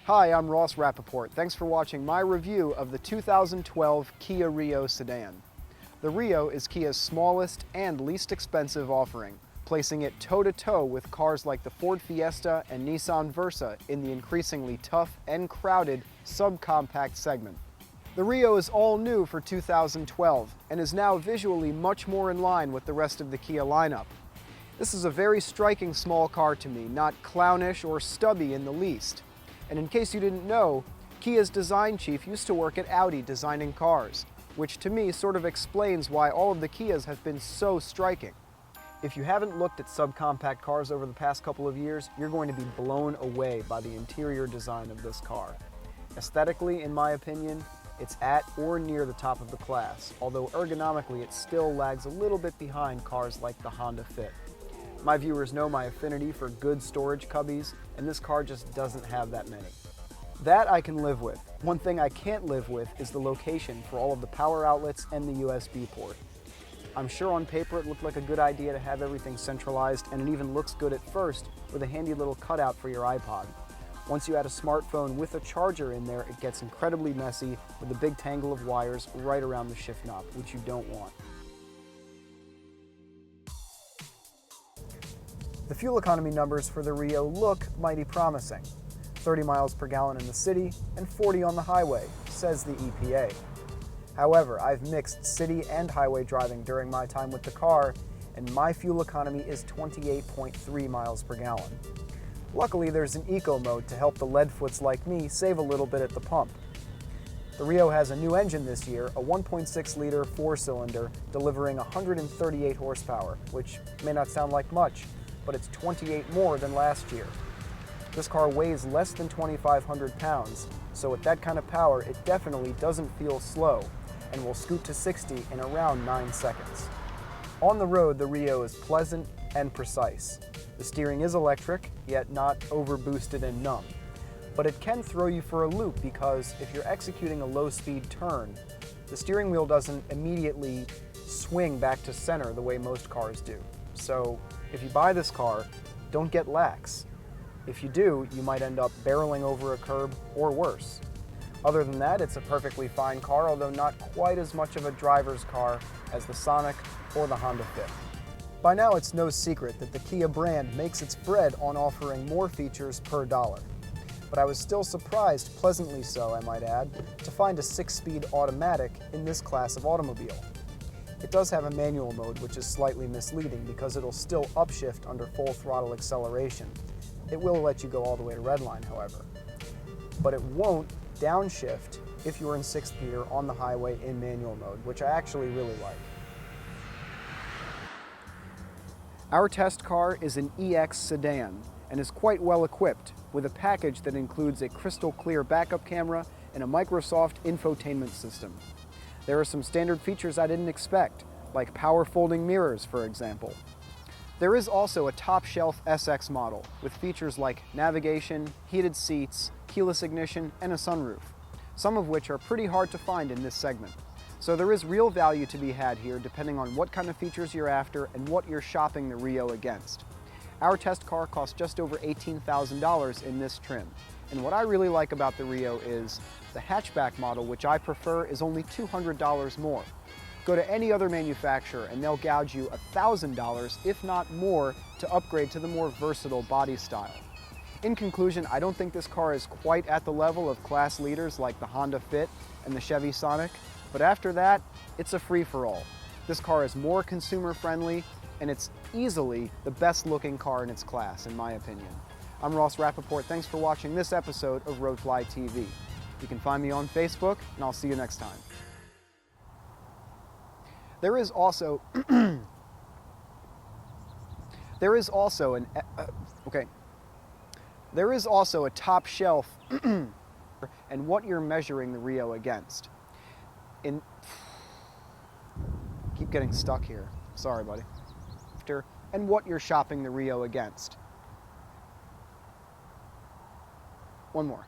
Hi, I'm Rapoport. Thanks for watching my review of the 2012 Kia Rio Sedan. The Rio is Kia's smallest and least expensive offering, placing it toe-to-toe with cars like the Ford Fiesta and Nissan Versa in the increasingly tough and crowded subcompact segment. The Rio is all new for 2012 and is now visually much more in line with the rest of the Kia lineup. This is a very striking small car to me, not clownish or stubby in the least. And in case you didn't know, Kia's design chief used to work at Audi designing cars, which to me sort of explains why all of the Kias have been so striking. If you haven't looked at subcompact cars over the past couple of years, you're going to be blown away by the interior design of this car. Aesthetically, in my opinion, it's at or near the top of the class, although ergonomically it still lags a little bit behind cars like the Honda Fit. My viewers know my affinity for good storage cubbies, and this car just doesn't have that many. That I can live with. One thing I can't live with is the location for all of the power outlets and the USB port. I'm sure on paper it looked like a good idea to have everything centralized, and it even looks good at first with a handy little cutout for your iPod. Once you add a smartphone with a charger in there, it gets incredibly messy with a big tangle of wires right around the shift knob, which you don't want. The fuel economy numbers for the Rio look mighty promising. 30 miles per gallon in the city and 40 on the highway, says the EPA. However, I've mixed city and highway driving during my time with the car, and my fuel economy is 28.3 miles per gallon. Luckily, there's an eco mode to help the leadfoots like me save a little bit at the pump. The Rio has a new engine this year, a 1.6-liter four-cylinder, delivering 138 horsepower, which may not sound like much, but it's 28 more than last year. This car weighs less than 2,500 pounds, so with that kind of power, it definitely doesn't feel slow and will scoot to 60 in around 9 seconds. On the road, the Rio is pleasant and precise. The steering is electric, yet not overboosted and numb. But it can throw you for a loop because if you're executing a low-speed turn, the steering wheel doesn't immediately swing back to center the way most cars do. So if you buy this car, don't get lax. If you do, you might end up barreling over a curb or worse. Other than that, it's a perfectly fine car, although not quite as much of a driver's car as the Sonic or the Honda Fit. By now, it's no secret that the Kia brand makes its bread on offering more features per dollar. But I was still surprised, pleasantly so I might add, to find a 6-speed automatic in this class of automobile. It does have a manual mode, which is slightly misleading because it'll still upshift under full throttle acceleration. It will let you go all the way to redline, however. But it won't downshift if you're in 6th gear on the highway in manual mode, which I actually really like. Our test car is an EX sedan and is quite well equipped with a package that includes a crystal clear backup camera and a Microsoft infotainment system. There are some standard features I didn't expect, like power folding mirrors, for example. There is also a top-shelf SX model with features like navigation, heated seats, keyless ignition, and a sunroof, some of which are pretty hard to find in this segment. So there is real value to be had here depending on what kind of features you're after and what you're shopping the Rio against. Our test car cost just over $18,000 in this trim. And what I really like about the Rio is the hatchback model, which I prefer, is only $200 more. Go to any other manufacturer and they'll gouge you $1,000, if not more, to upgrade to the more versatile body style. In conclusion, I don't think this car is quite at the level of class leaders like the Honda Fit and the Chevy Sonic, but after that, it's a free-for-all. This car is more consumer-friendly, and it's easily the best-looking car in its class, in my opinion. I'm Rapoport. Thanks for watching this episode of RoadflyTV. You can find me on Facebook, and I'll see you next time. There is also a top shelf and what you're measuring the Rio against. Keep getting stuck here. Sorry, buddy. And what you're shopping the Rio against. One more.